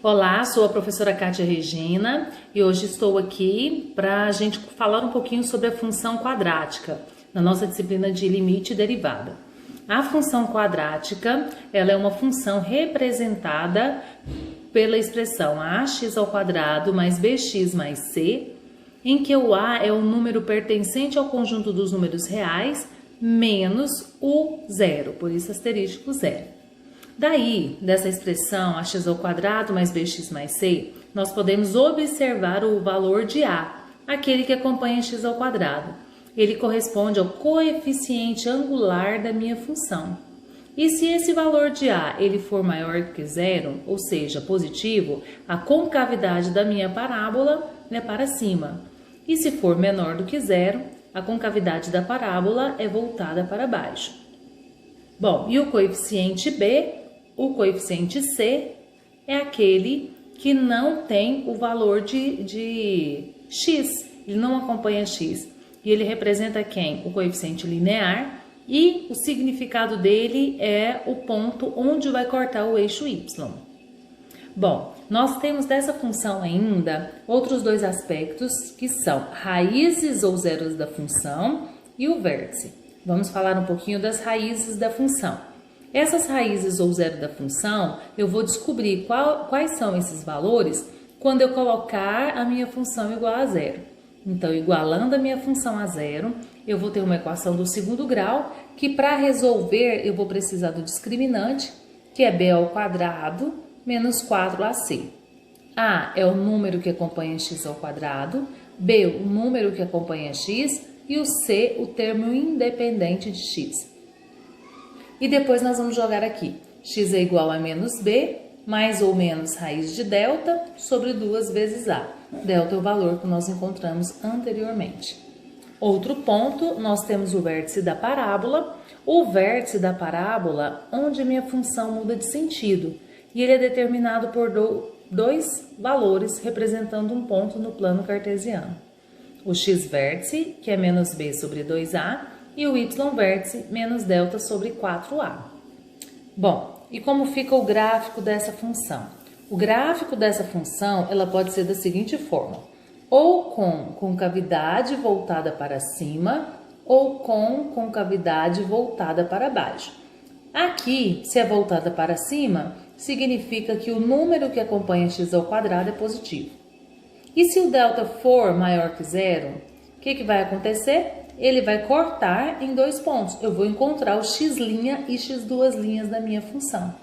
Olá, sou a professora Kátia Regina e hoje estou aqui para a gente falar um pouquinho sobre a função quadrática na nossa disciplina de limite e derivada. A função quadrática, ela é uma função representada pela expressão ax ao quadrado mais bx mais c, em que o a é o número pertencente ao conjunto dos números reais menos o zero, por isso asterístico zero. Daí, dessa expressão ax ao quadrado mais bx mais c, nós podemos observar o valor de a, aquele que acompanha x ao quadrado. Ele corresponde ao coeficiente angular da minha função. E se esse valor de a ele for maior que zero, ou seja, positivo, a concavidade da minha parábola é para cima. E se for menor do que zero, a concavidade da parábola é voltada para baixo. Bom, e o coeficiente b, o coeficiente c, é aquele que não tem o valor de x, ele não acompanha x. E ele representa quem? O coeficiente linear, e o significado dele é o ponto onde vai cortar o eixo y. Bom, nós temos dessa função ainda outros dois aspectos que são raízes ou zeros da função e o vértice. Vamos falar um pouquinho das raízes da função. Essas raízes ou zero da função, eu vou descobrir quais são esses valores quando eu colocar a minha função igual a zero. Então, igualando a minha função a zero, eu vou ter uma equação do segundo grau, que para resolver eu vou precisar do discriminante, que é b ao quadrado menos 4ac. A é o número que acompanha x ao quadrado, b o número que acompanha x e o c o termo independente de x. E depois nós vamos jogar aqui, x é igual a menos b, mais ou menos raiz de delta sobre 2 vezes a. Delta é o valor que nós encontramos anteriormente. Outro ponto, nós temos o vértice da parábola. O vértice da parábola, onde minha função muda de sentido. E ele é determinado por dois valores, representando um ponto no plano cartesiano. O x-vértice, que é menos b sobre 2a, e o y-vértice, menos delta sobre 4a. Bom, e como fica o gráfico dessa função? O gráfico dessa função, ela pode ser da seguinte forma: ou com concavidade voltada para cima, ou com concavidade voltada para baixo. Aqui, se é voltada para cima, significa que o número que acompanha x ao quadrado é positivo. E se o delta for maior que zero, o que vai acontecer? Ele vai cortar em 2 pontos. Eu vou encontrar o x' e x2' da minha função.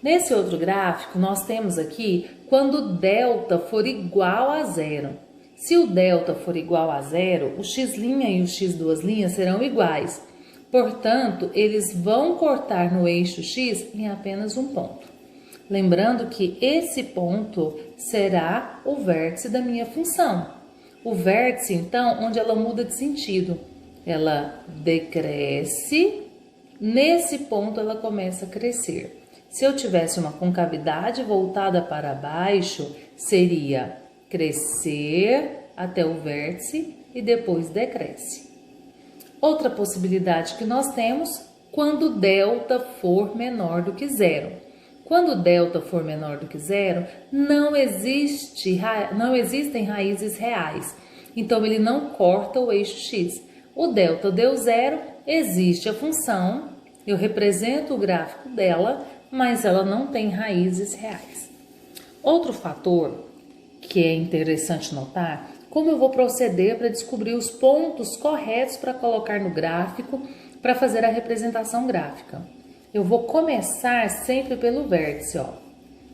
Nesse outro gráfico, nós temos aqui quando o delta for igual a zero. Se o delta for igual a zero, o x' e o x2' serão iguais. Portanto, eles vão cortar no eixo x em apenas um ponto. Lembrando que esse ponto será o vértice da minha função. O vértice, então, onde ela muda de sentido, ela decresce, nesse ponto ela começa a crescer. Se eu tivesse uma concavidade voltada para baixo, seria crescer até o vértice e depois decresce. Outra possibilidade que nós temos, quando delta for menor do que zero. Quando delta for menor do que zero, não existem raízes reais. Então, ele não corta o eixo x. O delta deu zero, existe a função, eu represento o gráfico dela, mas ela não tem raízes reais. Outro fator que é interessante notar, como eu vou proceder para descobrir os pontos corretos para colocar no gráfico, para fazer a representação gráfica. Eu vou começar sempre pelo vértice, ó.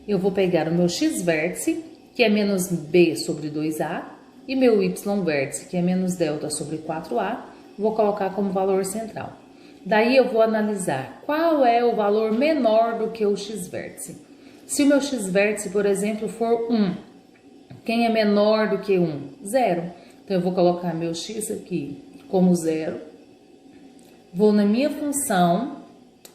Eu vou pegar o meu x-vértice, que é menos b sobre 2a, e meu y-vértice, que é menos delta sobre 4a, vou colocar como valor central. Daí eu vou analisar qual é o valor menor do que o x-vértice. Se o meu x-vértice, por exemplo, for 1, quem é menor do que 1? 0. Então, eu vou colocar meu x aqui como 0. Vou na minha função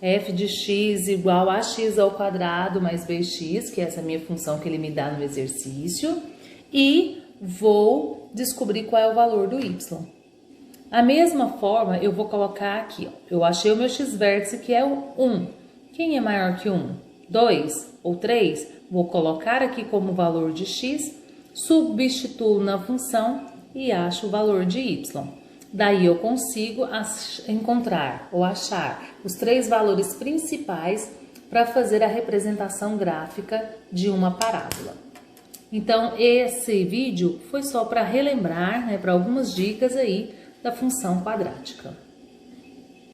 f de x igual a x ao quadrado mais bx, que é essa minha função que ele me dá no exercício, e vou descobrir qual é o valor do y. A mesma forma, eu vou colocar aqui, ó, eu achei o meu x-vértice que é o 1. Quem é maior que 1? 2 ou 3, vou colocar aqui como valor de x, substituo na função e acho o valor de y. Daí eu consigo encontrar ou achar os 3 valores principais para fazer a representação gráfica de uma parábola. Então, esse vídeo foi só para relembrar, para algumas dicas aí da função quadrática.